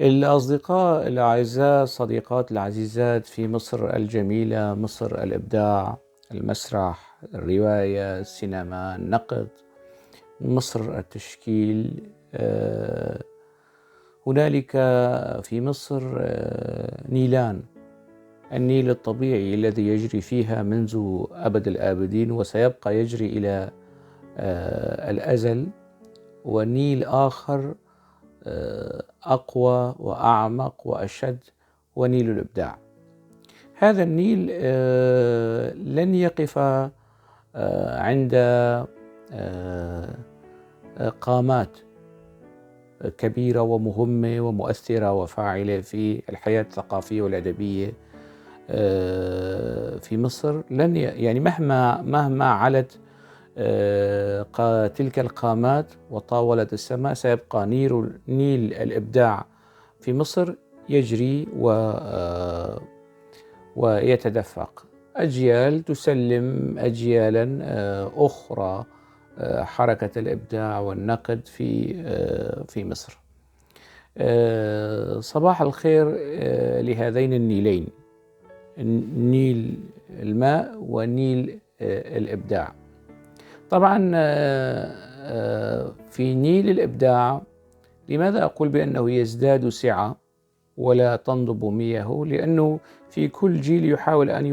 الأصدقاء الأعزاء، الصديقات العزيزات في مصر الجميلة، مصر الإبداع، المسرح، الرواية، السينما، النقد، مصر التشكيل. هنالك في مصر نيلان: النيل الطبيعي الذي يجري فيها منذ أبد الآبدين وسيبقى يجري إلى الأزل، ونيل آخر أقوى وأعمق وأشد، ونيل الإبداع. هذا النيل لن يقف عند قامات كبيرة ومهمة ومؤثرة وفاعلة في الحياة الثقافية والأدبية في مصر. لن يعني مهما علت تلك القامات وطاولت السماء، سيبقى نيل الإبداع في مصر يجري ويتدفق. أجيال تسلم أجيالا أخرى حركة الإبداع والنقد في مصر. صباح الخير لهذين النيلين، نيل الماء ونيل الإبداع. طبعا في نيل الإبداع، لماذا أقول بأنه يزداد سعة ولا تنضب مياهه؟ لأنه في كل جيل يحاول أن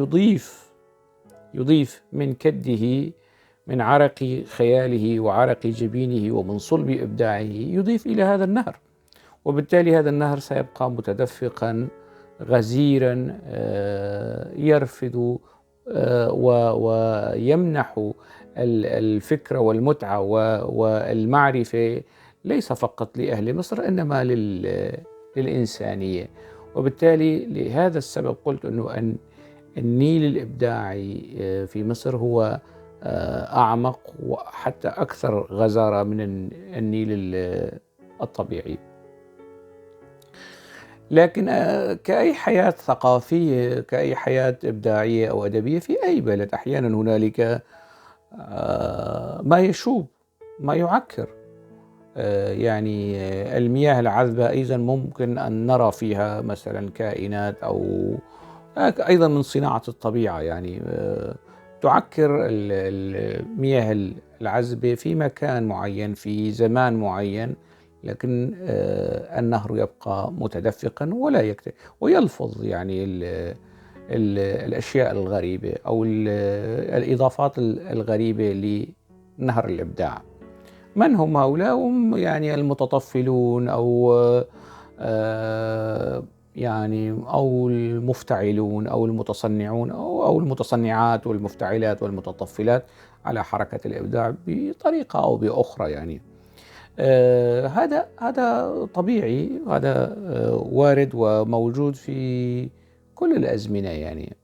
يضيف من كده، من عرق خياله وعرق جبينه ومن صلب إبداعه، يضيف إلى هذا النهر، وبالتالي هذا النهر سيبقى متدفقا غزيرا، يرفد ويمنح الفكرة والمتعة والمعرفة ليس فقط لأهل مصر، إنما للإنسانية. وبالتالي لهذا السبب قلت أنه النيل الإبداعي في مصر هو أعمق وحتى أكثر غزارة من النيل الطبيعي. لكن كأي حياة ثقافية، كأي حياة إبداعية أو أدبية في أي بلد، أحيانا هنالك ما يشوب، ما يعكر. يعني المياه العذبة أيضا ممكن أن نرى فيها مثلا كائنات، أو أيضا من صناعة الطبيعة، يعني تعكر المياه العذبة في مكان معين في زمان معين، لكن النهر يبقى متدفقا ولا يكتفي ويلفظ يعني الأشياء الغريبة أو الإضافات الغريبة لنهر الإبداع. من هم هؤلاء؟ هم يعني المتطفلون أو يعني أو المفتعلون أو المتصنعون أو المتصنعات والمفتعلات والمتطفلات على حركة الإبداع بطريقة أو بأخرى. يعني هذا طبيعي، هذا وارد وموجود في كل الأزمنة يعني،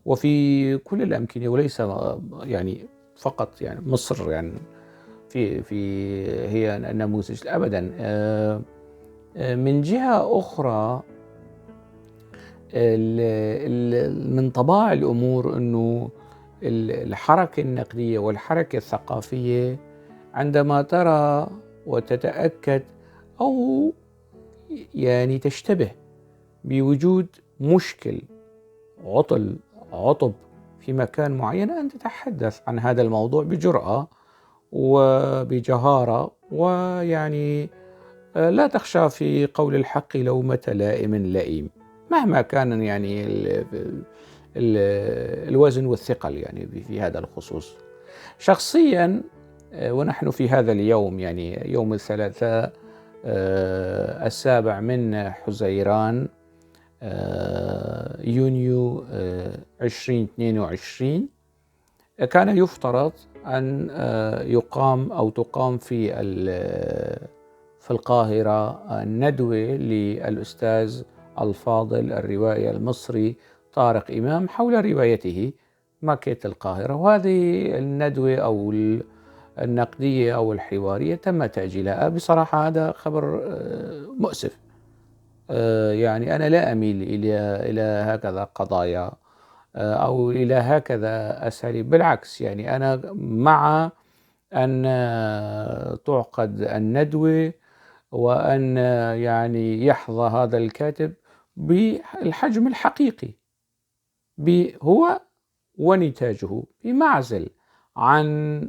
وفي كل الأمكنة، وليس يعني فقط يعني مصر يعني في هي النموذج أبدا. من جهة أخرى، من طباع الأمور أنه الحركة النقدية والحركة الثقافية عندما ترى وتتأكد أو يعني تشتبه بوجود مشكل، عطب في مكان معين، أن تتحدث عن هذا الموضوع بجرأة وبجهارة، ويعني لا تخشى في قول الحق لومة لائم لئيم، مهما كان يعني الوزن والثقل يعني في هذا الخصوص. شخصيا ونحن في هذا اليوم، يعني يوم الثلاثاء 7 من حزيران يونيو 2022، كان يفترض أن يقام أو تقام في القاهرة ندوة للأستاذ الفاضل الروائي المصري طارق إمام حول روايته ماكيت القاهرة، وهذه الندوة أو النقدية أو الحوارية تم تأجيلها. بصراحة هذا خبر مؤسف. يعني أنا لا أميل إلى هكذا قضايا أو إلى هكذا أساليب، بالعكس يعني أنا مع أن تعقد الندوة وأن يعني يحظى هذا الكاتب بالحجم الحقيقي هو ونتاجه بمعزل عن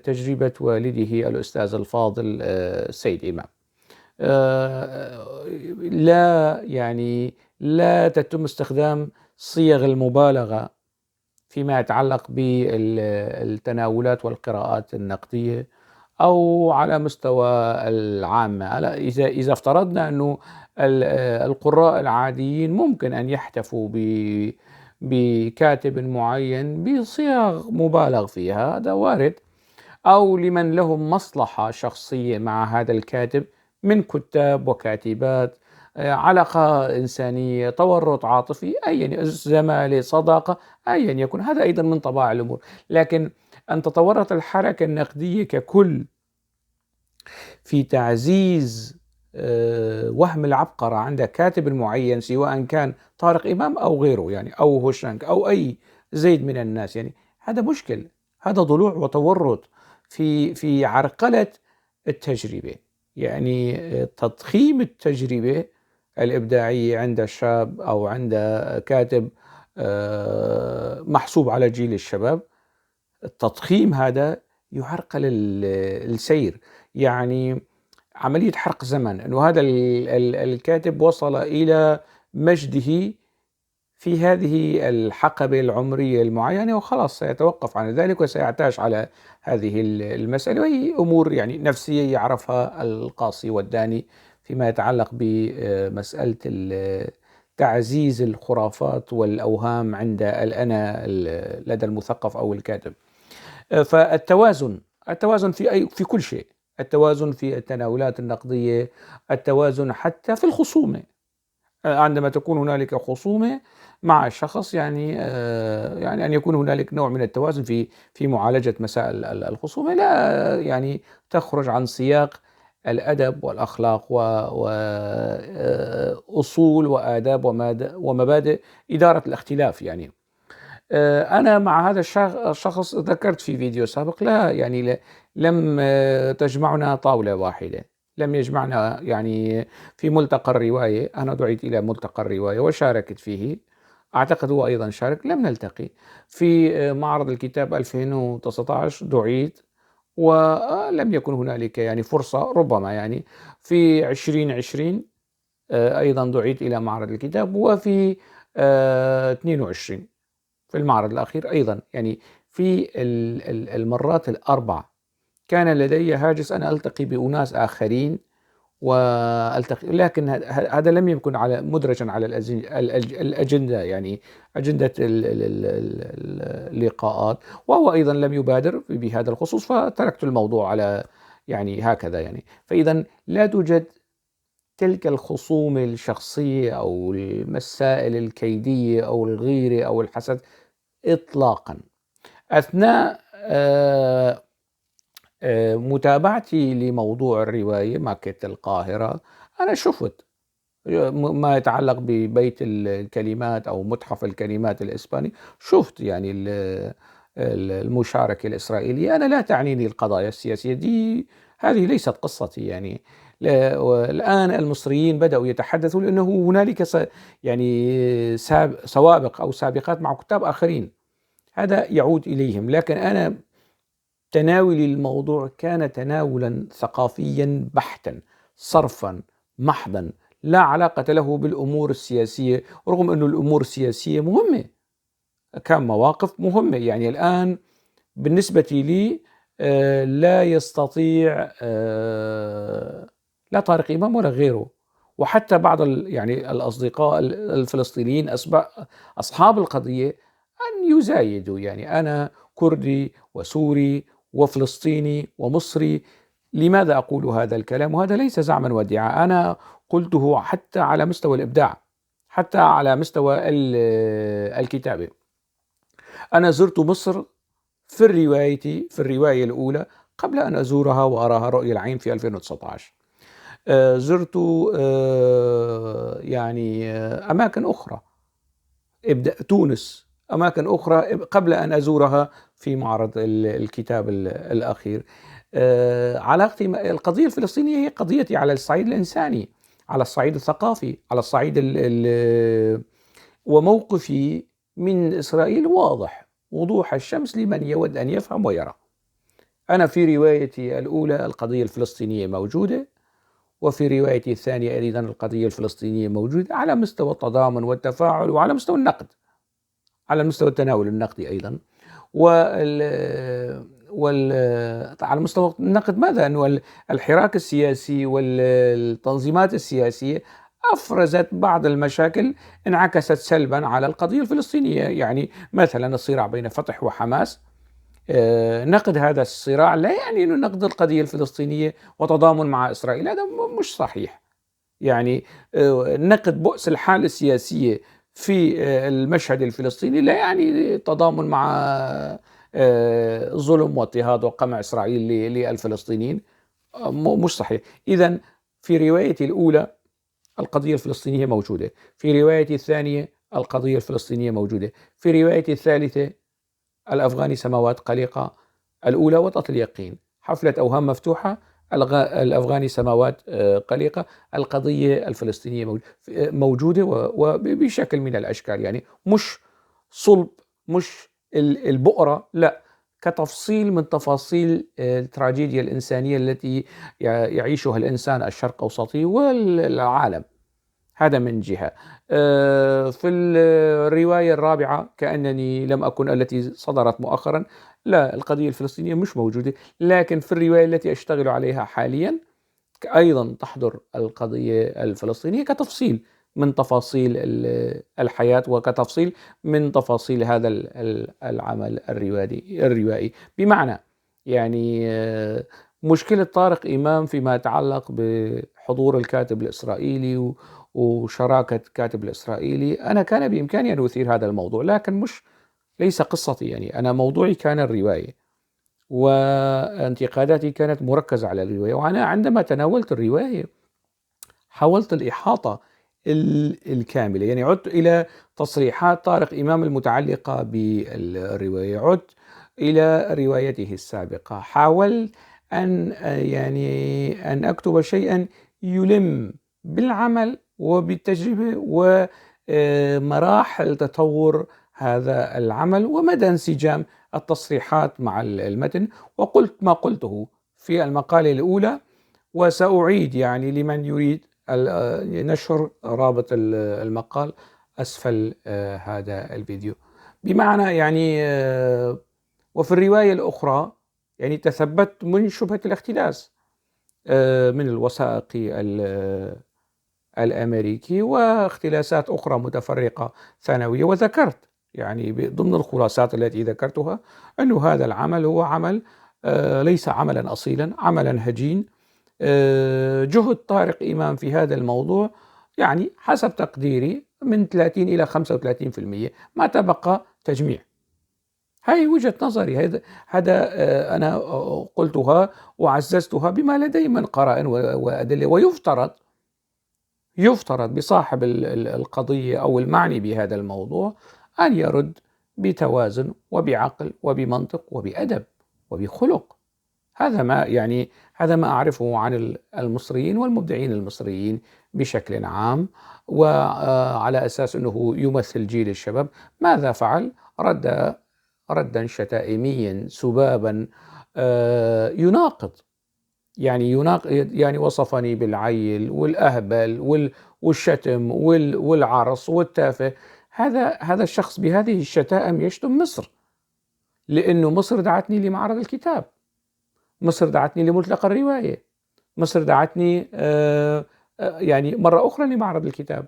تجربة والده الأستاذ الفاضل السيد إمام. لا تتم استخدام صيغ المبالغة فيما يتعلق بالتناولات والقراءات النقدية أو على مستوى العامة. إذا افترضنا أنه القراء العاديين ممكن أن يحتفوا بكاتب معين بصيغ مبالغ فيها، هذا وارد، أو لمن لهم مصلحة شخصية مع هذا الكاتب من كتاب وكاتبات، علاقة إنسانية، تورط عاطفي، أيا زمالة، صداقة، أيا يكن، هذا أيضا من طباع الأمور. لكن أن تتورط الحركة النقدية ككل في تعزيز وهم العبقرة عند كاتب معين، سواء كان طارق إمام أو غيره يعني، أو هوشنك أو أي زيد من الناس، يعني هذا مشكل، هذا ضلوع وتورط في عرقلة التجربة، يعني تضخيم التجربة الإبداعية عند الشاب أو عند كاتب محسوب على جيل الشباب. التضخيم هذا يعرقل السير، يعني عملية حرق زمن، أنه هذا الكاتب وصل إلى مجده في هذه الحقبة العمرية المعينة وخلاص سيتوقف عن ذلك وسيعتاش على هذه المسألة، وهي أمور يعني نفسية يعرفها القاصي والداني فيما يتعلق بمسألة تعزيز الخرافات والأوهام عند الأنا لدى المثقف أو الكاتب. فالتوازن في كل شيء، التوازن في التناولات النقدية، التوازن حتى في الخصومة، عندما تكون هنالك خصومة مع شخص، يعني أن يكون هنالك نوع من التوازن في معالجة مسائل الخصومة، لا يعني تخرج عن سياق الأدب والأخلاق وأصول وآداب ومبادئ إدارة الاختلاف. يعني أنا مع هذا الشخص ذكرت في فيديو سابق، لا يعني لم تجمعنا طاولة واحدة، لم يجمعنا يعني في ملتقى الرواية، أنا دعيت إلى ملتقى الرواية وشاركت فيه، أعتقد هو أيضا شارك، لم نلتقي في معرض الكتاب 2019، دعيت ولم يكن هنالك يعني فرصة، ربما يعني في 2020 أيضا دعيت إلى معرض الكتاب، وفي 22 في المعرض الأخير أيضا، يعني في المرات الأربع كان لدي هاجس أن ألتقي بأناس آخرين لكن هذا لم يكن مدرجا على الأجندة، يعني أجندة اللقاءات، وهو أيضا لم يبادر بهذا الخصوص، فتركت الموضوع على يعني هكذا. يعني فإذا لا توجد تلك الخصومة الشخصية أو المسائل الكيدية أو الغيرة أو الحسد إطلاقا. أثناء متابعتي لموضوع الرواية ماكينة القاهرة، أنا شفت ما يتعلق ببيت الكلمات أو متحف الكلمات الإسباني، شفت يعني المشاركة الإسرائيلية. أنا لا تعنيني القضايا السياسية دي، هذه ليست قصتي يعني. الآن المصريين بدأوا يتحدثوا لأنه هنالك يعني سوابق أو سابقات مع كتاب آخرين، هذا يعود إليهم، لكن أنا تناولي الموضوع كان تناولا ثقافيا بحتا صرفا محضا، لا علاقة له بالأمور السياسية، رغم أن الأمور السياسية مهمة، كان مواقف مهمة. يعني الآن بالنسبة لي لا يستطيع لا طارق إمام ولا غيره، وحتى بعض يعني الأصدقاء الفلسطينيين أصحاب القضية أن يزايدوا، يعني أنا كردي وسوري وفلسطيني ومصري، لماذا أقول هذا الكلام؟ وهذا ليس زعما وادعاء، أنا قلته حتى على مستوى الإبداع، حتى على مستوى الكتابة. أنا زرت مصر في الرواية الأولى قبل أن أزورها وأراها رؤية العين في 2019. زرت يعني أماكن أخرى، تونس، أماكن أخرى قبل أن أزورها في معرض الكتاب الأخير. علاقتي القضية الفلسطينية هي قضيتي على الصعيد الإنساني، على الصعيد الثقافي، على الصعيد وموقفي من إسرائيل واضح وضوح الشمس لمن يود أن يفهم ويرى. أنا في روايتي الأولى القضية الفلسطينية موجودة، وفي روايتي الثانية أيضا القضية الفلسطينية موجودة على مستوى التضامن والتفاعل وعلى مستوى النقد، على مستوى التناول النقدي أيضا. على مستوى النقد ماذا؟ أنه الحراك السياسي والتنظيمات السياسية أفرزت بعض المشاكل انعكست سلبا على القضية الفلسطينية. يعني مثلا الصراع بين فتح وحماس، نقد هذا الصراع لا يعني أنه نقد القضية الفلسطينية وتضامن مع إسرائيل، هذا مش صحيح. يعني نقد بؤس الحالة السياسية في المشهد الفلسطيني لا يعني تضامن مع ظلم واضطهاد وقمع إسرائيل للفلسطينيين، مش صحيح. إذن في روايتي الأولى القضية الفلسطينية موجودة، في روايتي الثانية القضية الفلسطينية موجودة، في روايتي الثالثة الأفغاني سماوات قليقة الأولى وطأة اليقين، حفلة أوهام مفتوحة، الأفغاني سماوات قليقة، القضية الفلسطينية موجودة وبشكل من الأشكال، يعني مش صلب، مش البؤرة، لا، كتفصيل من تفاصيل التراجيديا الإنسانية التي يعيشها الإنسان الشرق أوسطي والعالم. هذا من جهة. في الرواية الرابعة كأنني لم أكن التي صدرت مؤخرا، لا، القضية الفلسطينية مش موجودة، لكن في الرواية التي أشتغل عليها حاليا أيضا تحضر القضية الفلسطينية كتفصيل من تفاصيل الحياة وكتفصيل من تفاصيل هذا العمل الروائي. بمعنى يعني مشكلة طارق إمام فيما يتعلق بحضور الكاتب الإسرائيلي وشراكة الكاتب الإسرائيلي، أنا كان بإمكاني أن أثير هذا الموضوع، لكن ليس قصتي. يعني أنا موضوعي كان الرواية، وانتقاداتي كانت مركزة على الرواية، وأنا عندما تناولت الرواية حاولت الإحاطة الكاملة. يعني عدت إلى تصريحات طارق إمام المتعلقة بالرواية، عدت إلى روايته السابقة، حاولت أن أكتب شيئا يلم بالعمل وبالتجربة ومراحل تطور هذا العمل ومدى انسجام التصريحات مع المتن. وقلت ما قلته في المقالة الأولى، وسأعيد يعني لمن يريد نشر رابط المقال أسفل هذا الفيديو. بمعنى يعني وفي الرواية الأخرى يعني تثبت من شبهة الاختلاس من الوثائقي الأمريكي واختلاسات أخرى متفرقة ثانوية، وذكرت يعني ضمن الخلاصات التي ذكرتها أنه هذا العمل هو عمل ليس عملا أصيلا، عملا هجين. جهد طارق إمام في هذا الموضوع يعني حسب تقديري من 30 إلى 35%، ما تبقى تجميع. هاي وجهة نظري، هذا أنا قلتها وعززتها بما لدي من قرائن وأدلة. ويفترض بصاحب القضية أو المعني بهذا الموضوع أن يرد بتوازن وبعقل وبمنطق وبأدب وبخلق. هذا ما أعرفه عن المصريين والمبدعين المصريين بشكل عام، وعلى أساس أنه يمثل جيل الشباب. ماذا فعل؟ ردا شتائميا سبابا يناقض، يعني وصفني بالعيل والأهبل والشتم والعرص والتافه. هذا الشخص بهذه الشتائم يشتم مصر، لأنه مصر دعتني لمعرض الكتاب، مصر دعتني لملتقى الرواية، مصر دعتني يعني مرة أخرى لمعرض الكتاب.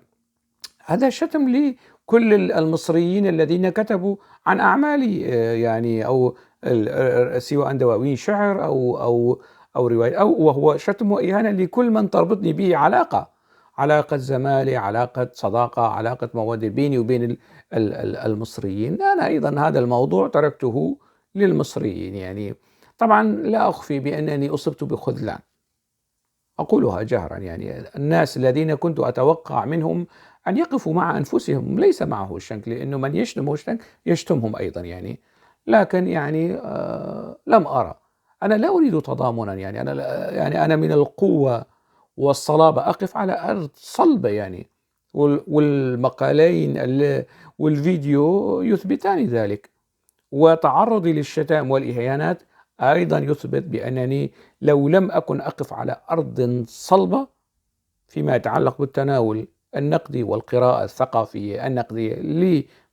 هذا شتم لكل المصريين الذين كتبوا عن أعمالي، يعني أو سواء دواوين شعر أو رواية، وهو شتم وإهانة لكل من تربطني به علاقة زمالة، علاقة صداقة، علاقة مودة بيني وبين المصريين. أنا أيضا هذا الموضوع تركته للمصريين. يعني طبعا لا أخفي بأنني أصبت بخذلان، أقولها جهرا. يعني الناس الذين كنت أتوقع منهم أن يقفوا مع أنفسهم ليس معه الشنك، لأنه من يشتمه الشنك يشتمهم أيضا. يعني لكن يعني لم أرى. أنا لا أريد تضامنا، يعني أنا يعني أنا من القوة والصلابة أقف على أرض صلبة يعني، والمقالين والفيديو يثبتان ذلك، وتعرضي للشتائم والإهانات أيضا يثبت بأنني لو لم أكن أقف على أرض صلبة فيما يتعلق بالتناول النقدي والقراءة الثقافية النقدية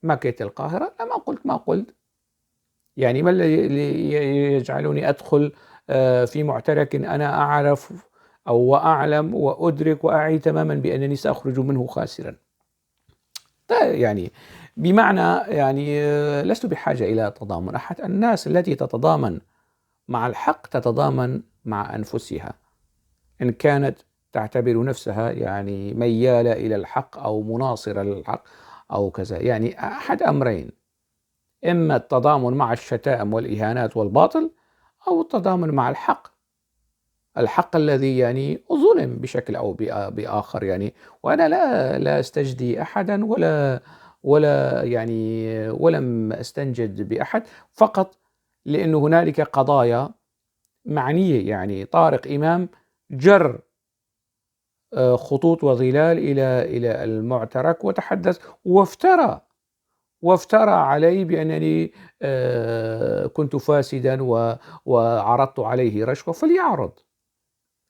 لمكة القاهرة لما قلت ما قلت. يعني ما الذي يجعلني أدخل في معترك أنا أعرف أو وأعلم وأدرك وأعي تماما بأنني سأخرج منه خاسرا؟ يعني بمعنى يعني لست بحاجة إلى تضامن أحد. الناس التي تتضامن مع الحق تتضامن مع أنفسها، إن كانت تعتبر نفسها يعني ميالة إلى الحق أو مناصرة للحق أو كذا. يعني أحد أمرين: إما التضامن مع الشتائم والإهانات والباطل، أو التضامن مع الحق، الحق الذي يعني ظلم بشكل أو بآخر يعني. وأنا لا أستجدي أحدا ولا يعني ولم أستنجد بأحد، فقط لأن هنالك قضايا معنية. يعني طارق إمام جر خطوط وظلال إلى المعترك وتحدث وافترى علي بأنني كنت فاسدا وعرضت عليه رشوة.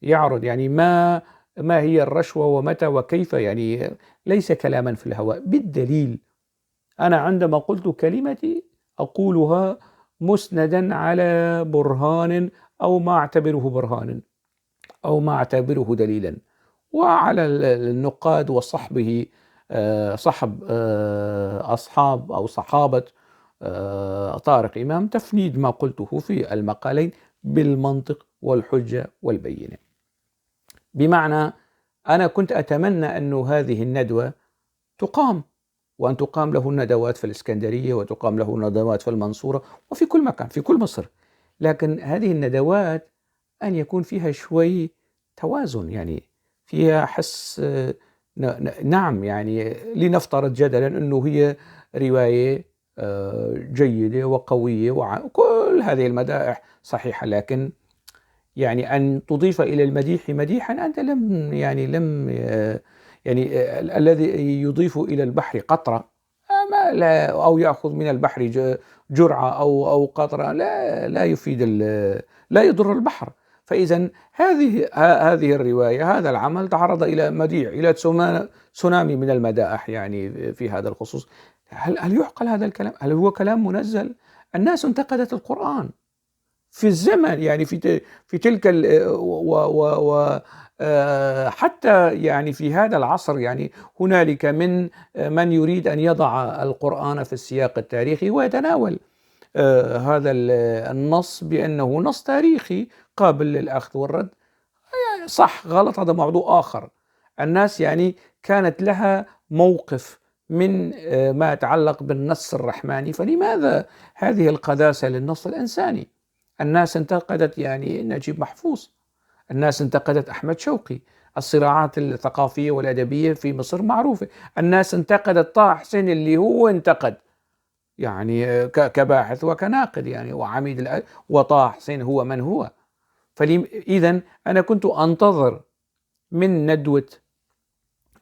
يعرض يعني ما هي الرشوة ومتى وكيف، يعني ليس كلاما في الهواء، بالدليل. أنا عندما قلت كلمتي أقولها مسندا على برهان أو ما أعتبره برهانا أو ما أعتبره دليلا، وعلى النقاد وصحبه صحب أصحاب أو صحابة طارق إمام تفنيد ما قلته في المقالين بالمنطق والحجة والبينة. بمعنى أنا كنت أتمنى أن هذه الندوة تقام، وأن تقام له الندوات في الإسكندرية، وتقام له الندوات في المنصورة، وفي كل مكان في كل مصر. لكن هذه الندوات أن يكون فيها شوي توازن، يعني فيها حس نعم، يعني لنفترض جدلا أنه هي رواية جيدة وقوية وكل هذه المدائح صحيحة، لكن يعني أن تضيف إلى المديح مديحا، أنت لم الذي يضيف إلى البحر قطرة ما لا، أو يأخذ من البحر جرعة أو قطرة لا يفيد لا يضر البحر. فإذا هذه الرواية، هذا العمل تعرض إلى مديح، إلى تسونامي من المدائح يعني في هذا الخصوص. هل يعقل هذا الكلام؟ هل هو كلام منزل؟ الناس انتقدت القرآن في الزمن، يعني في تلك حتى يعني في هذا العصر، يعني هنالك من يريد أن يضع القرآن في السياق التاريخي ويتناول هذا النص بأنه نص تاريخي قابل للأخذ والرد. صح غلط هذا موضوع آخر. الناس يعني كانت لها موقف من ما يتعلق بالنص الرحماني، فلماذا هذه القداسة للنص الإنساني؟ الناس انتقدت يعني نجيب محفوظ، الناس انتقدت أحمد شوقي، الصراعات الثقافية والأدبية في مصر معروفة. الناس انتقدت طه حسين اللي هو انتقد يعني كباحث وكناقد يعني وعميد وطه حسين هو من هو. إذن أنا كنت أنتظر من ندوة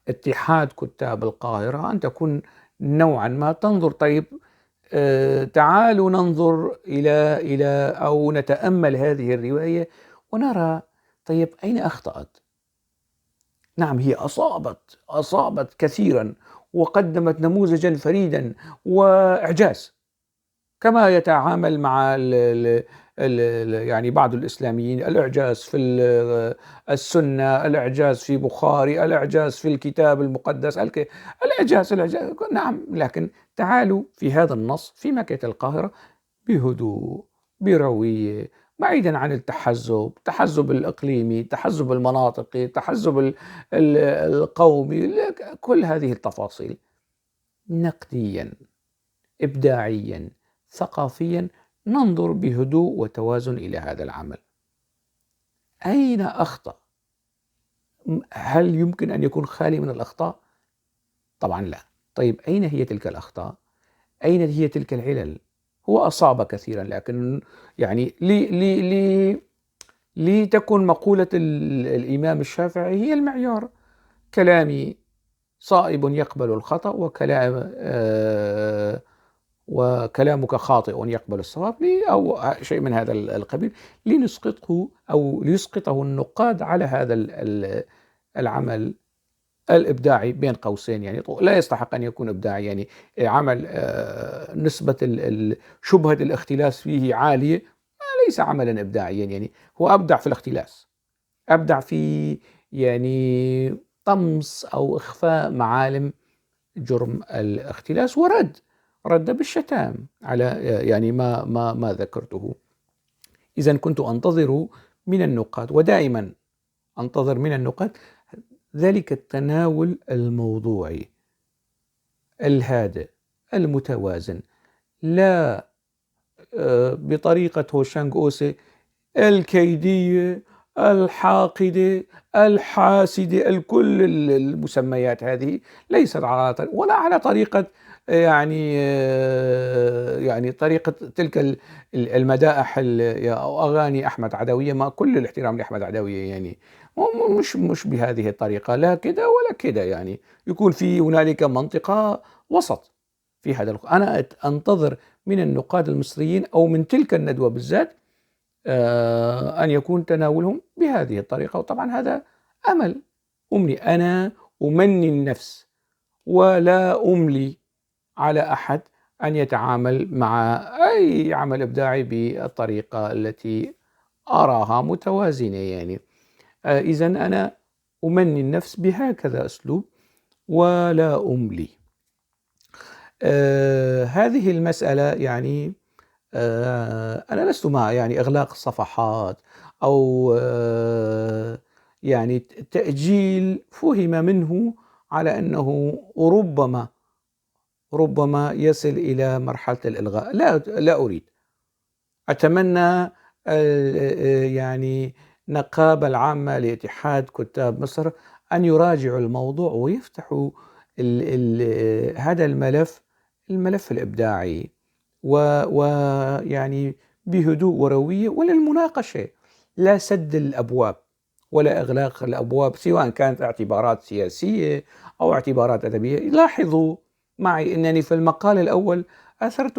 اتحاد كتاب القاهرة أن تكون نوعا ما تنظر طيب تعالوا ننظر إلى أو نتأمل هذه الرواية ونرى طيب أين أخطأت. نعم هي أصابت كثيرا وقدمت نموذجا فريدا وإعجاز، كما يتعامل مع يعني بعض الإسلاميين، الإعجاز في السنة، الإعجاز في بخاري، الإعجاز في الكتاب المقدس، الإعجاز. نعم، لكن تعالوا في هذا النص في مكة القاهرة بهدوء بروية، بعيدا عن التحزب الإقليمي، التحزب المناطقي، التحزب القومي، كل هذه التفاصيل نقديا إبداعيا ثقافيا ننظر بهدوء وتوازن إلى هذا العمل. أين أخطأ؟ هل يمكن أن يكون خالي من الأخطاء؟ طبعا لا. طيب أين هي تلك الأخطاء؟ أين هي تلك العلل؟ هو أصاب كثيرا، لكن يعني لتكن مقولة الإمام الشافعي هي المعيار. كلامي صائب يقبل الخطأ، وكلامك خاطئ يقبل الصواب، أو شيء من هذا القبيل، لنسقطه أو ليسقطه النقاد على هذا العمل الإبداعي بين قوسين. يعني لا يستحق أن يكون إبداعي، يعني عمل نسبة شبهة الاختلاس فيه عالية، ليس عملا إبداعيا. يعني هو أبدع في الاختلاس، أبدع في يعني طمس أو إخفاء معالم جرم الاختلاس، رد بالشتام على يعني ما ذكرته. إذن كنت أنتظر من النقاد، ودائما أنتظر من النقاد، ذلك التناول الموضوعي الهادئ المتوازن، لا بطريقة هوشانغ أوسي الكيدية الحاقدة الحاسدة، الكل المسميات هذه ليست على ولا على طريقة يعني طريقة تلك المدائح أو أغاني أحمد عدوية. ما كل الاحترام لأحمد عدوية، يعني مش بهذه الطريقة، لا كده ولا كده، يعني يكون في هنالك منطقة وسط في هذا أنا أنتظر من النقاد المصريين أو من تلك الندوة بالذات أن يكون تناولهم بهذه الطريقة. وطبعا هذا أمل أنا أمني النفس ولا أملي على أحد أن يتعامل مع أي عمل إبداعي بالطريقة التي أراها متوازنة. يعني إذن أنا أمني النفس بهكذا أسلوب ولا أملي. هذه المسألة يعني أنا لست مع يعني إغلاق الصفحات أو يعني تأجيل فهم منه على أنه ربما يصل إلى مرحلة الإلغاء. لا أريد. أتمنى يعني النقابة العامة لاتحاد كتاب مصر أن يراجعوا الموضوع ويفتحوا هذا الملف الإبداعي، ويعني بهدوء وروية، وللمناقشة، لا سد الأبواب ولا إغلاق الأبواب، سواء كانت اعتبارات سياسية أو اعتبارات أدبية. لاحظوا معي أنني في المقال الأول أثرت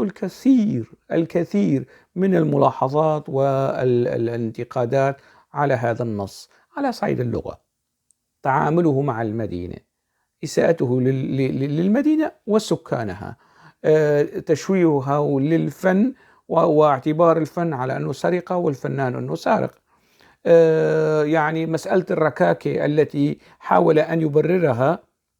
الكثير من الملاحظات والانتقادات على هذا النص على صعيد اللغة، تعامله مع المدينة، إساءته للمدينة وسكانها، تشويهها للفن واعتبار الفن على أنه سرقة والفنان أنه سارق. يعني مسألة الركاكة التي حاول أن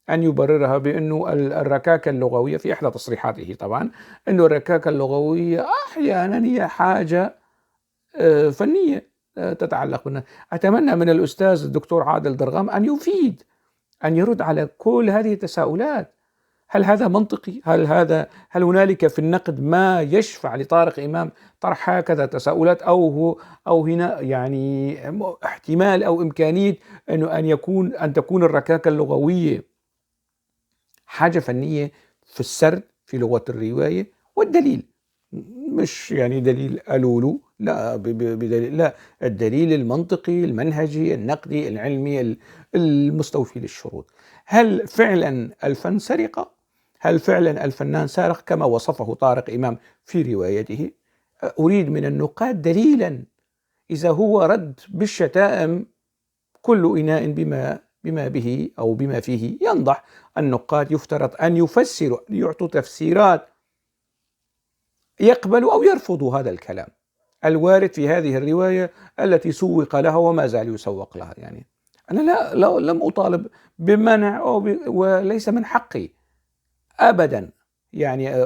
يبررها بأنه الركاكة اللغوية، في إحدى تصريحاته طبعا، أنه الركاكة اللغوية أحيانا هي حاجة فنية تتعلق بالناس. أتمنى من الأستاذ الدكتور عادل درغام أن يفيد، أن يرد على كل هذه التساؤلات. هل هذا منطقي؟ هل هنالك في النقد ما يشفع لطارق إمام طرح هكذا تساؤلات، أو هنا يعني احتمال أو إمكانية أن تكون الركاكة اللغوية حاجة فنية في السرد في لغة الرواية؟ والدليل مش يعني دليل ألولو، لا بدليل، لا، الدليل المنطقي المنهجي النقدي العلمي المستوفي للشروط. هل فعلا الفن سرقة؟ هل فعلا الفنان سارق كما وصفه طارق إمام في روايته؟ أريد من النقاد دليلا. إذا هو رد بالشتائم، كل إناء بما به أو بما فيه ينضح. النقاد يفترض أن يفسروا، أن يعطوا تفسيرات يقبل أو يرفض هذا الكلام الوارد في هذه الرواية التي سوق لها وما زال يسوق لها. يعني أنا لم أطالب بمنع وليس من حقي أبدا يعني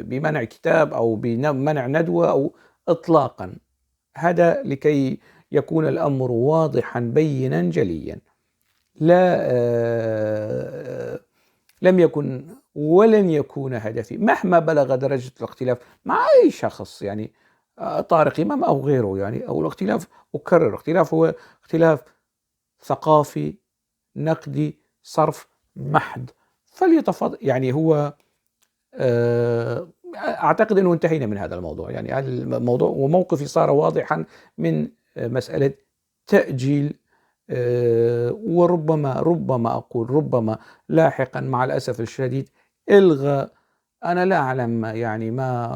بمنع كتاب أو بمنع ندوة أو إطلاقا. هذا لكي يكون الأمر واضحا بينا جليا. لم يكن ولن يكون هدفي مهما بلغ درجة الاختلاف مع أي شخص، يعني طارق إمام أو غيره، يعني أو الاختلاف، أكرر، الاختلاف هو اختلاف ثقافي نقدي صرف محض، فليتفضل. يعني هو أعتقد أنه انتهينا من هذا الموضوع، يعني هذا الموضوع وموقفي صار واضحا من مسألة تأجيل، وربما أقول ربما لاحقا مع الأسف الشديد إلغاء. أنا لا أعلم يعني ما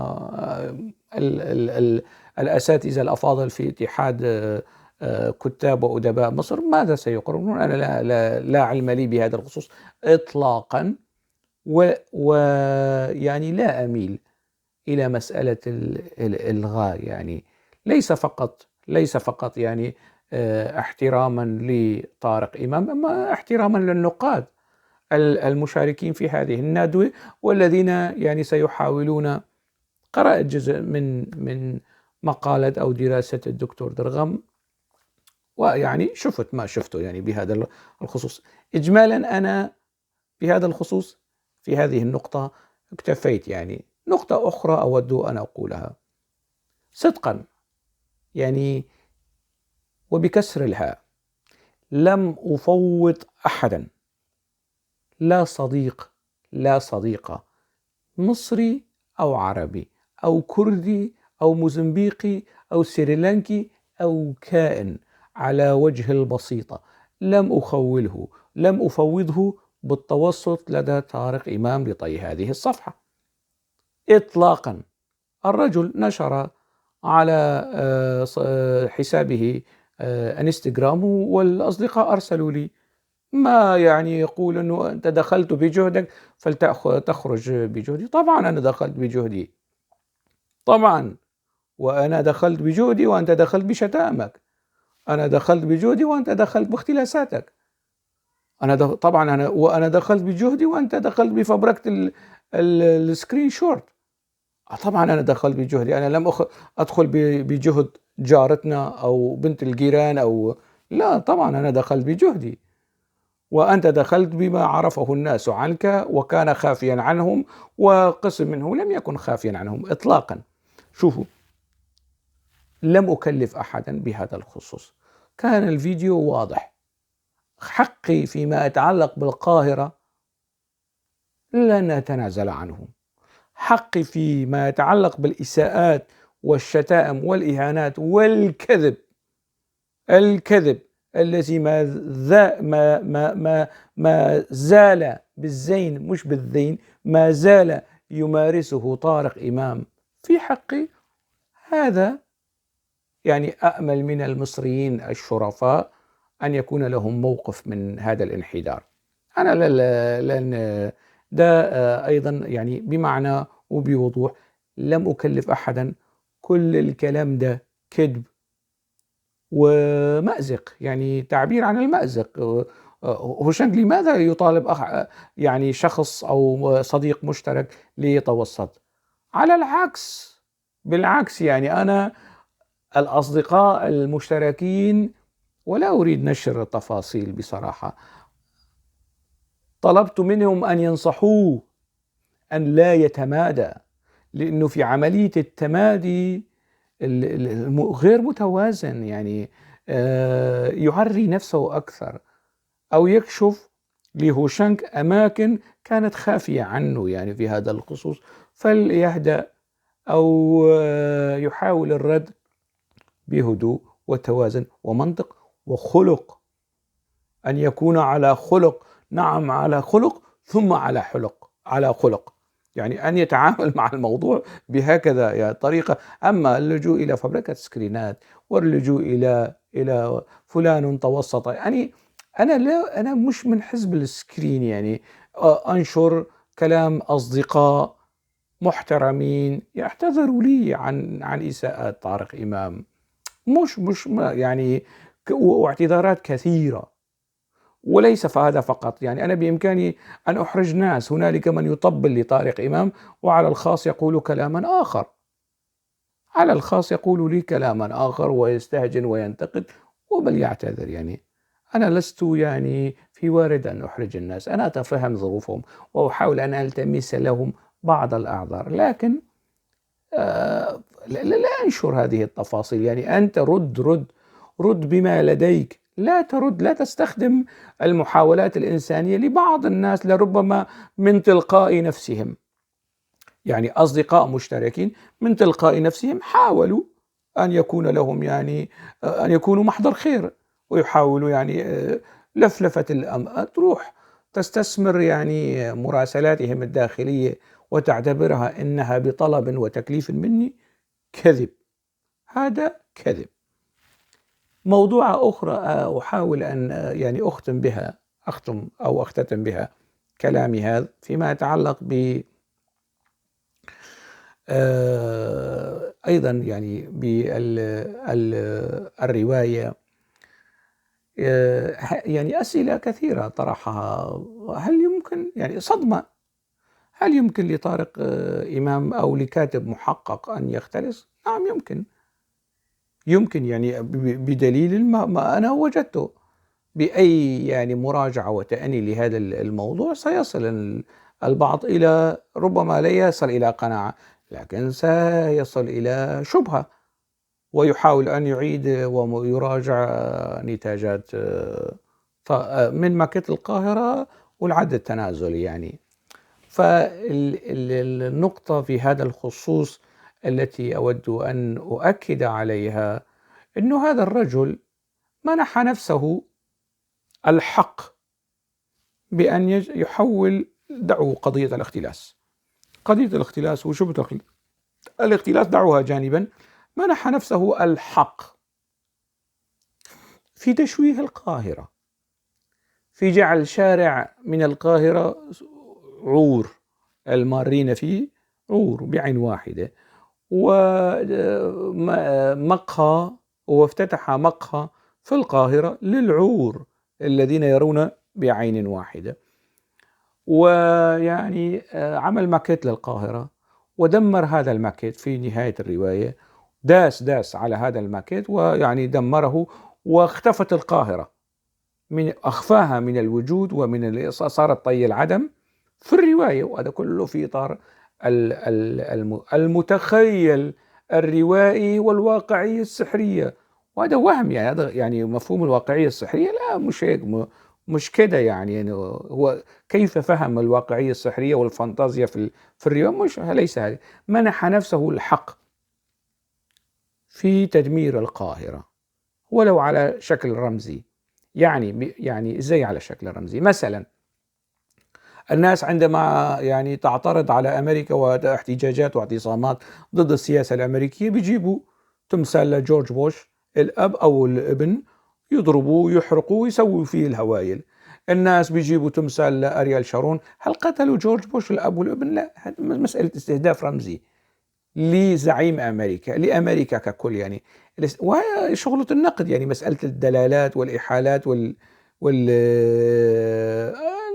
ال ال ال الأساتذة الأفاضل في اتحاد كتاب وأدباء مصر ماذا سيقررون. أنا لا علم لي بهذا الخصوص إطلاقا، ويعني لا أميل إلى مسألة الإلغاء، يعني ليس فقط يعني احتراما لطارق إمام، أما احتراما للنقاد المشاركين في هذه الندوة، والذين يعني سيحاولون قراءة جزء من مقالة أو دراسة الدكتور درغم، ويعني شفت ما شفته يعني بهذا الخصوص. إجمالا أنا بهذا الخصوص في هذه النقطة اكتفيت. يعني نقطة أخرى أود أن أقولها صدقا، يعني وبكسر الهاء، لم أفوض أحدا، لا صديق لا صديقة، مصري أو عربي أو كردي أو موزمبيقي أو سريلانكي أو كائن على وجه البسيطة، لم أفوضه بالتوسط لدى طارق إمام لطي هذه الصفحة إطلاقا. الرجل نشر على حسابه انستغرام، والأصدقاء أرسلوا لي ما يعني يقول أنه أنت دخلت بجهدك فلتخرج بجهدي. طبعا أنا دخلت بجهدي طبعا، وأنا دخلت بجهدي وأنت دخلت بشتائمك، أنا دخلت بجهدي وأنت دخلت باختلاساتك، وأنا دخلت بجهدي وأنت دخلت بفبركة السكرين شوت. طبعا أنا دخلت بجهدي، أنا لم أدخل بجهد جارتنا أو بنت الجيران لا، طبعا أنا دخلت بجهدي، وأنت دخلت بما عرفه الناس عنك وكان خافيا عنهم، وقسم منه لم يكن خافيا عنهم إطلاقا. شوفوا، لم أكلف أحدا بهذا الخصوص، كان الفيديو واضح. حقي فيما يتعلق بالقاهرة لن أتنازل عنه، حقي فيما يتعلق بالإساءات والشتائم والإهانات والكذب، الكذب الذي ما زال بالزين مش بالذين، ما زال يمارسه طارق إمام في حقي، هذا يعني أأمل من المصريين الشرفاء أن يكون لهم موقف من هذا الانحدار. أنا لن ده أيضا يعني بمعنى وبوضوح لم أكلف أحدا، كل الكلام ده كذب ومأزق، يعني تعبير عن المأزق. هوشنج لماذا يطالب يعني شخص أو صديق مشترك ليتوسط؟ على العكس، بالعكس، يعني أنا الأصدقاء المشتركين، ولا أريد نشر التفاصيل بصراحة، طلبت منهم أن ينصحوه أن لا يتمادى، لأنه في عملية التمادي غير متوازن، يعني يعري نفسه أكثر أو يكشف لهوشنك أماكن كانت خافية عنه يعني في هذا الخصوص، فليهدأ أو يحاول الرد بهدوء وتوازن ومنطق وخلق، أن يكون على خلق، نعم على خلق ثم على خلق، يعني أن يتعامل مع الموضوع بهكذا يعني طريقة. أما اللجوء إلى فبركة سكرينات واللجوء إلى فلان توسط، يعني أنا مش من حزب السكرين، يعني أنشر كلام أصدقاء محترمين يعتذروا لي عن إساءات طارق إمام، مش يعني واعتذارات كثيرة. وليس فهذا فقط، يعني أنا بإمكاني أن أحرج ناس، هنالك من يطبل لطارق إمام وعلى الخاص يقول كلاما آخر، على الخاص يقول لي كلاما آخر ويستهجن وينتقد وبل يعتذر. يعني أنا لست يعني في وارد أن أحرج الناس، أنا أتفهم ظروفهم وأحاول أن ألتمس لهم بعض الأعذار، لكن لا أنشر هذه التفاصيل. يعني أنت رد بما لديك، لا تستخدم المحاولات الإنسانية لبعض الناس لربما من تلقاء نفسهم يعني أصدقاء مشتركين من تلقاء نفسهم حاولوا أن يكون لهم يعني أن يكونوا محضر خير، ويحاولوا يعني لفلفة تروح تستثمر يعني مراسلاتهم الداخلية وتعتبرها إنها بطلب وتكليف مني. كذب، هذا كذب. موضوع أخرى أحاول أن يعني أختتم بها كلامي هذا فيما يتعلق ب أيضا يعني بالرواية. يعني أسئلة كثيرة طرحها. هل يمكن يعني صدمة، هل يمكن لطارق إمام أو لكاتب محقق أن يختلس؟ نعم يمكن. يعني بدليل ما أنا وجدته. بأي يعني مراجعة وتأني لهذا الموضوع سيصل البعض إلى، ربما لا يصل إلى قناعة، لكن سيصل إلى شبهة، ويحاول أن يعيد ويراجع نتاجات من ماكيت القاهرة والعد التنازلي يعني. فالنقطة في هذا الخصوص التي أود أن أؤكد عليها أنه هذا الرجل منح نفسه الحق بأن يحول، دعوا قضية الاختلاس وشبهة الاختلاس دعوها جانبا، منح نفسه الحق في تشويه القاهرة، في جعل شارع من القاهرة عور، المارين فيه عور بعين واحدة، ومقهى، وافتتح مقهى في القاهرة للعور الذين يرون بعين واحدة. ويعني عمل ماكيت للقاهرة ودمر هذا الماكيت في نهاية الرواية، داس على هذا الماكيت ويعني دمره، واختفت القاهرة، أخفاها من الوجود صارت طي العدم في الرواية. وهذا كله في إطار المتخيل الروائي والواقعية السحرية، وهذا وهم. يعني هذا يعني مفهوم الواقعية السحرية لا، مش هيك، مش كده يعني هو كيف فهم الواقعية السحرية والفانتازيا في الرواية، مش ليس هذا. منح نفسه الحق في تدمير القاهرة ولو على شكل رمزي. يعني ازاي على شكل رمزي؟ مثلا الناس عندما يعني تعترض على أمريكا واحتجاجات واعتصامات ضد السياسة الأمريكية، بيجيبوا تمثال لجورج بوش الأب أو الابن، يضربوه ويحرقوه ويسووا فيه الهوايل. الناس بيجيبوا تمثال لأريال شارون. هل قتلوا جورج بوش الأب والابن؟ لا، مسألة استهداف رمزي لزعيم أمريكا، لأمريكا ككل يعني. وهي شغلة النقد، يعني مسألة الدلالات والإحالات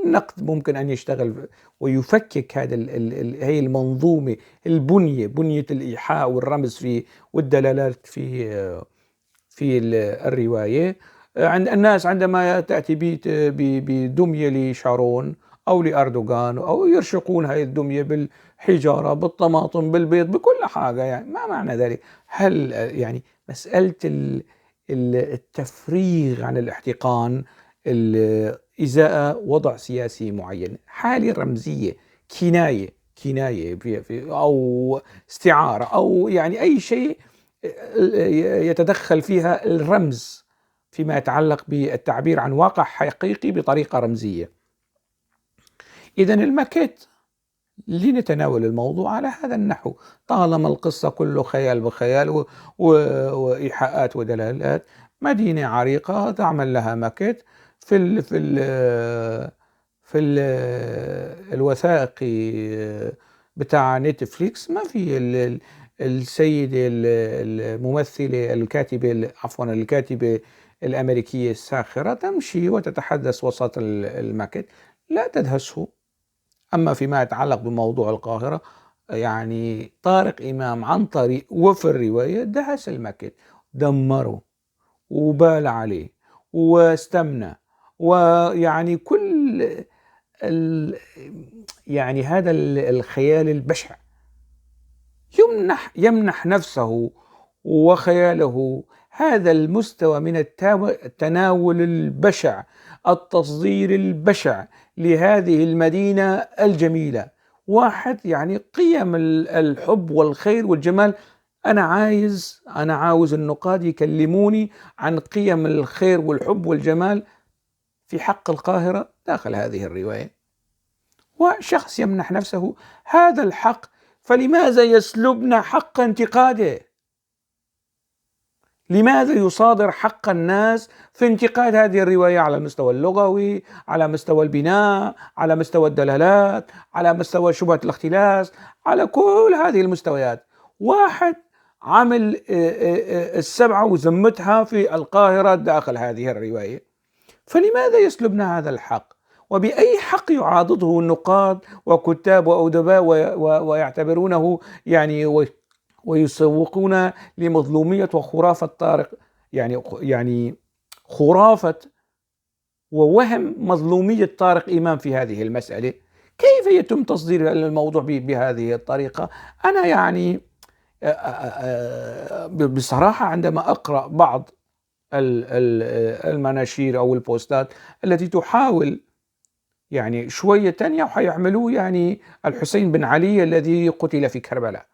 النقد ممكن أن يشتغل ويفكك هي المنظومة، بنية الإيحاء والرمز والدلالات في الرواية. عند الناس عندما تأتي بدمية لشارون أو لأردوغان، أو يرشقون هذه الدمية بالحجارة، بالطماطم، بالبيض، بكل حاجة، يعني ما معنى ذلك؟ هل يعني مسألة التفريغ عن الاحتقان إزاء وضع سياسي معين، حالة رمزية، كناية أو استعارة، أو يعني أي شيء يتدخل فيها الرمز فيما يتعلق بالتعبير عن واقع حقيقي بطريقة رمزية. إذن الماكيت لنتناول الموضوع على هذا النحو، طالما القصة كله خيال بخيال وإيحاءات ودلالات. مدينة عريقة تعمل لها ماكيت. في الوثائقي بتاع نتفليكس ما في السيدة الممثلة الكاتبة الأمريكية الساخرة تمشي وتتحدث وسط الماكيت، لا تدهسه. أما فيما يتعلق بموضوع القاهرة، يعني طارق إمام عن طريق وفي الرواية دهس الماكيت، دمره وبال عليه واستمنى، ويعني كل يعني هذا الخيال البشع يمنح نفسه وخياله هذا المستوى من التناول البشع، التصدير البشع لهذه المدينة الجميلة. واحد يعني قيم الحب والخير والجمال. أنا عاوز النقاد يكلموني عن قيم الخير والحب والجمال في حق القاهرة داخل هذه الرواية، وشخص يمنح نفسه هذا الحق، فلماذا يسلبنا حق انتقاده؟ لماذا يصادر حق الناس في انتقاد هذه الرواية على المستوى اللغوي، على مستوى البناء، على مستوى الدلالات، على مستوى شبهة الاختلاس، على كل هذه المستويات؟ واحد عمل السبعة وزمتها في القاهرة داخل هذه الرواية، فلماذا يسلبنا هذا الحق؟ وبأي حق يعاضده النقاد وكتاب وأدباء ويعتبرونه يعني ويسوقون لمظلومية وخرافة طارق، يعني خرافة ووهم مظلومية طارق إمام في هذه المسألة؟ كيف يتم تصدير الموضوع بهذه الطريقة؟ أنا يعني بصراحة عندما أقرأ بعض المناشير أو البوستات التي تحاول يعني شوية تانية وحيعملوه يعني الحسين بن علي الذي قتل في كربلاء،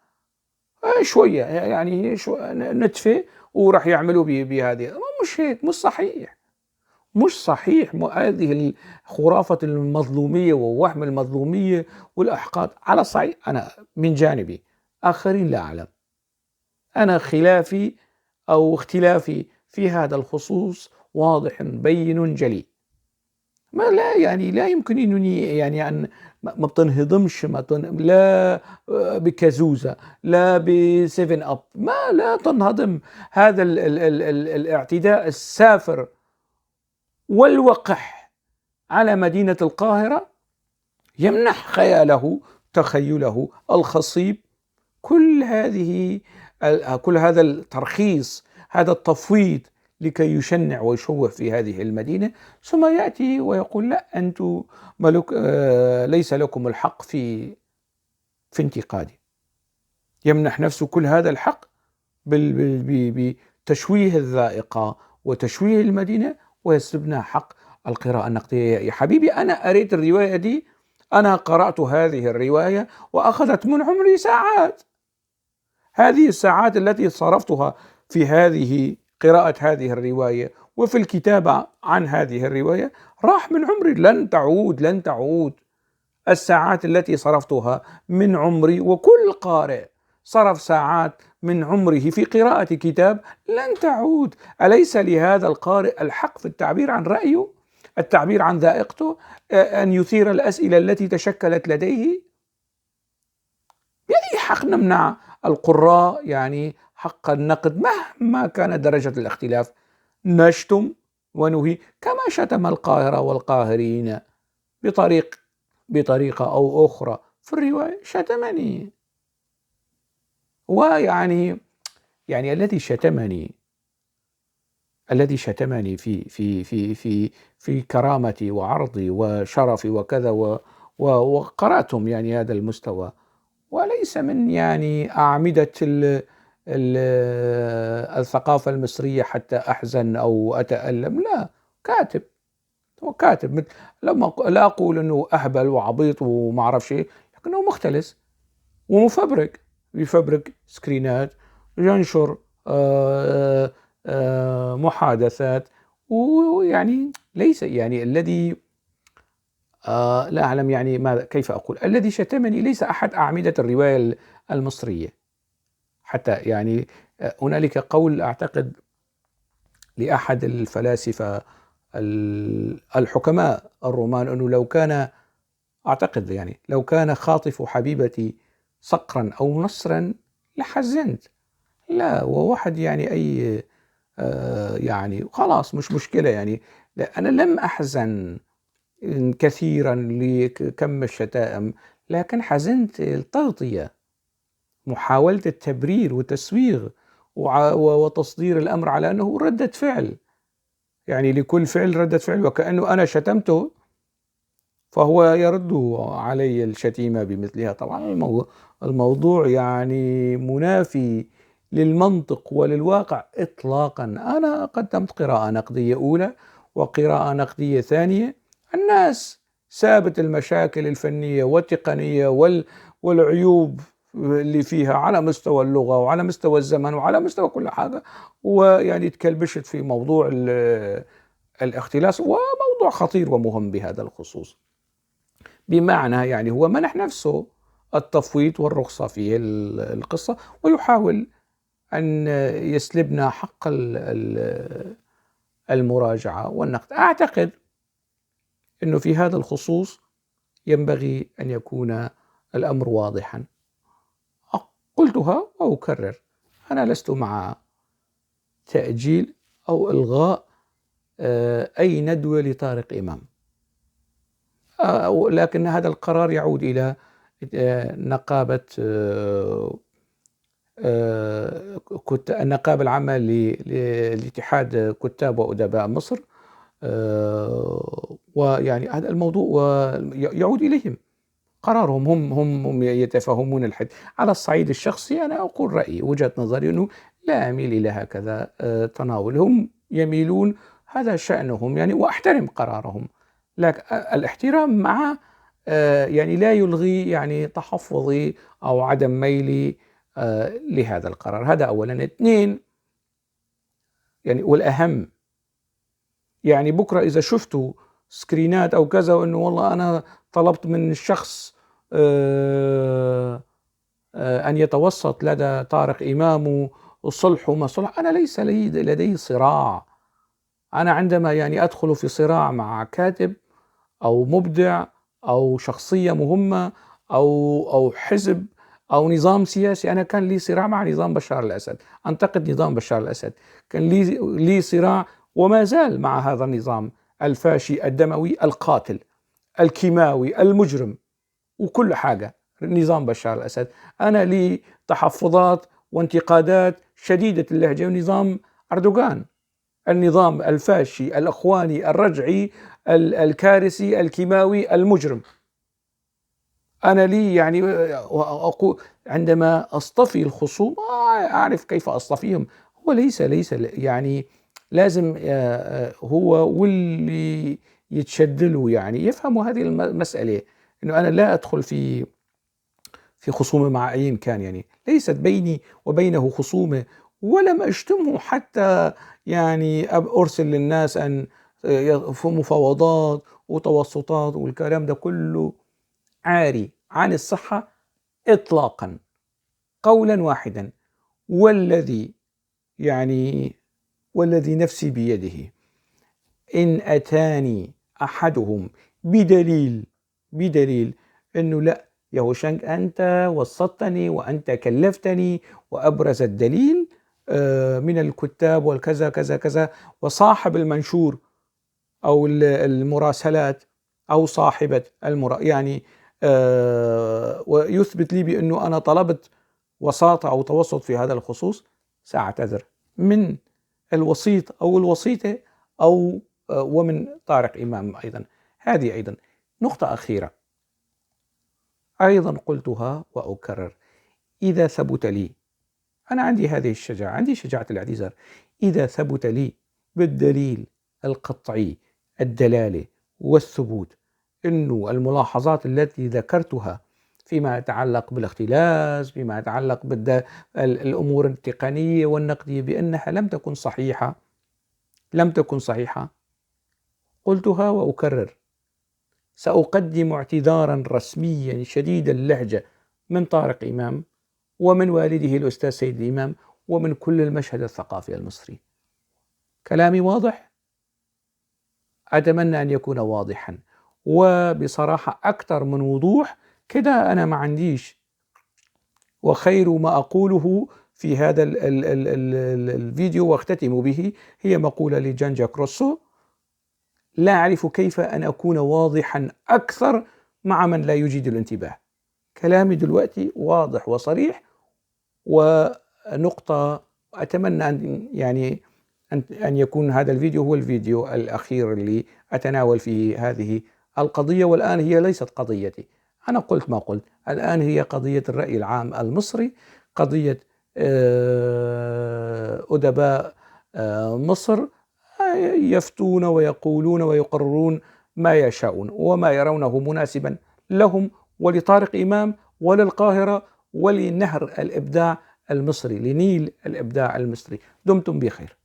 شوية يعني نتفة وراح يعملوا بهذه، مش هيك، مش صحيح. هذه خرافة المظلومية ووهم المظلومية والأحقاد على صعيد أنا من جانبي، آخرين لا أعلم. أنا خلافي أو اختلافي في هذا الخصوص واضح بين جلي. ما لا يعني لا يمكن أنني يعني أن ما بتنهضمش لا بكازوزة لا بسيفن أب، ما لا تنهضم. هذا ال الاعتداء السافر والوقح على مدينة القاهرة يمنح خياله تخيله الخصيب كل هذا الترخيص، هذا التفويض لكي يشنع ويشوه في هذه المدينة، ثم يأتي ويقول لا أنتم ملك ليس لكم الحق في انتقادي. يمنح نفسه كل هذا الحق بتشويه الذائقة وتشويه المدينة، ويسلبنا حق القراءة النقدية. يا حبيبي أنا قريت الرواية دي، أنا قرأت هذه الرواية وأخذت من عمري ساعات. هذه الساعات التي صرفتها في قراءة هذه الرواية وفي الكتابة عن هذه الرواية راح من عمري، لن تعود. الساعات التي صرفتها من عمري، وكل قارئ صرف ساعات من عمره في قراءة كتاب، لن تعود. أليس لهذا القارئ الحق في التعبير عن رأيه، التعبير عن ذائقته، أن يثير الأسئلة التي تشكلت لديه؟ بأي حق نمنع القراء يعني حق النقد مهما كانت درجة الاختلاف؟ نشتم ونهي كما شتم القاهرة والقاهرين بطريقة أو أخرى. في الرواية شتمني، ويعني الذي شتمني في كرامتي وعرضي وشرفي وكذا، وقرأتم يعني هذا المستوى، وليس من يعني أعمدة الثقافة المصرية حتى أحزن أو أتألم، لا. هو كاتب لا أقول أنه أهبل وعبيط وما أعرف شيء، لكنه مختلس ومفبرك، يفبرك سكرينات، ينشر محادثات، ويعني ليس يعني الذي لا أعلم يعني ماذا كيف أقول. الذي شتمني ليس أحد أعمدة الرواية المصرية حتى. يعني هنالك قول أعتقد لأحد الفلاسفة الحكماء الرومان أنه لو كان خاطف حبيبتي صقرا أو نصرا لحزنت. لا، وواحد يعني أي يعني خلاص مش مشكلة يعني. لا، أنا لم أحزن كثيرا لكم الشتائم، لكن حزنت التغطية، محاولة التبرير والتسويغ وتصدير الأمر على أنه ردة فعل، يعني لكل فعل ردة فعل، وكأنه أنا شتمته فهو يرد علي الشتيمة بمثلها. طبعا الموضوع يعني منافي للمنطق وللواقع إطلاقا. أنا قدمت قراءة نقدية أولى وقراءة نقدية ثانية، الناس سابت المشاكل الفنية والتقنية والعيوب اللي فيها على مستوى اللغة وعلى مستوى الزمن وعلى مستوى كل حاجة، ويعني تكلبشت في موضوع الاختلاس، وموضوع خطير ومهم بهذا الخصوص. بمعنى يعني هو منح نفسه التفويض والرخصة في القصة، ويحاول أن يسلبنا حق المراجعة والنقد. أعتقد أنه في هذا الخصوص ينبغي أن يكون الأمر واضحا. قلتها وأكرر، أنا لست مع تأجيل أو إلغاء أي ندوة لطارق إمام، لكن هذا القرار يعود إلى نقابة النقابة العامة لاتحاد كتاب وأدباء مصر، ويعني هذا الموضوع يعود إليهم، قرارهم، هم يتفهمون الحد. على الصعيد الشخصي أنا أقول رأيي، وجهة نظري أنه لا أميل إلى هكذا تناول، هم يميلون، هذا شأنهم يعني، وأحترم قرارهم، لكن الاحترام مع يعني لا يلغي يعني تحفظي أو عدم ميلي لهذا القرار. هذا أولا. اثنين، يعني والأهم، يعني بكرة إذا شفتوا سكرينات أو كذا وأنه والله أنا طلبت من الشخص أن يتوسط لدى طارق إمام وصلح وما صلح، أنا ليس لدي صراع. أنا عندما يعني أدخل في صراع مع كاتب أو مبدع أو شخصية مهمة أو حزب أو نظام سياسي، أنا كان لي صراع مع نظام بشار الأسد، أنتقد نظام بشار الأسد، كان لي صراع وما زال مع هذا النظام الفاشي الدموي القاتل الكيماوي المجرم وكل حاجة، نظام بشار الأسد. أنا لي تحفظات وانتقادات شديدة اللهجة ونظام أردوغان، النظام الفاشي الأخواني الرجعي الكارثي الكيماوي المجرم. أنا لي يعني أقول عندما أصطفي الخصوم أعرف كيف أصطفيهم، هو ليس يعني لازم هو واللي يتشدله يعني يفهموا هذه المسألة، إنه أنا لا أدخل في خصومة مع أي كان، يعني ليست بيني وبينه خصومة، ولم أشتمه حتى يعني أرسل للناس أن في مفاوضات وتوسطات والكلام ده كله عاري عن الصحة إطلاقا، قولا واحدا. والذي يعني والذي نفسي بيده، إن أتاني أحدهم بدليل أنه لا يا هوشنج أنت وسطتني وأنت كلفتني، وأبرز الدليل من الكتاب والكذا كذا كذا، وصاحب المنشور أو المراسلات أو صاحبة يعني ويثبت لي بأنه أنا طلبت وساطة أو توسط في هذا الخصوص، سأعتذر من الوسيط أو الوسيطة أو ومن طارق إمام أيضا. هذه أيضا نقطة أخيرة أيضا قلتها وأكرر، إذا ثبت لي، أنا عندي هذه الشجاعة، عندي شجاعة الاعتذار، إذا ثبت لي بالدليل القطعي الدلالة والثبوت أنه الملاحظات التي ذكرتها فيما يتعلق بالاختلاس، فيما يتعلق بالأمور التقنية والنقدية، بأنها لم تكن صحيحة، قلتها وأكرر، سأقدم اعتذارا رسميا شديد اللهجة من طارق إمام ومن والده الأستاذ سيد الإمام ومن كل المشهد الثقافي المصري. كلامي واضح؟ أتمنى أن يكون واضحا وبصراحة أكثر من وضوح كده، أنا ما عنديش. وخير ما أقوله في هذا الفيديو واختتم به هي مقولة لجان جاك روسو: لا أعرف كيف أن أكون واضحا أكثر مع من لا يجيد الانتباه. كلامي دلوقتي واضح وصريح، ونقطة أتمنى أن يكون هذا الفيديو هو الفيديو الأخير اللي أتناول فيه هذه القضية، والآن هي ليست قضيتي، أنا قلت ما قلت، الآن هي قضية الرأي العام المصري، قضية أدباء مصر يفتون ويقولون ويقررون ما يشاءون وما يرونه مناسبا لهم ولطارق إمام وللقاهرة ولنهر الإبداع المصري، لنيل الإبداع المصري. دمتم بخير.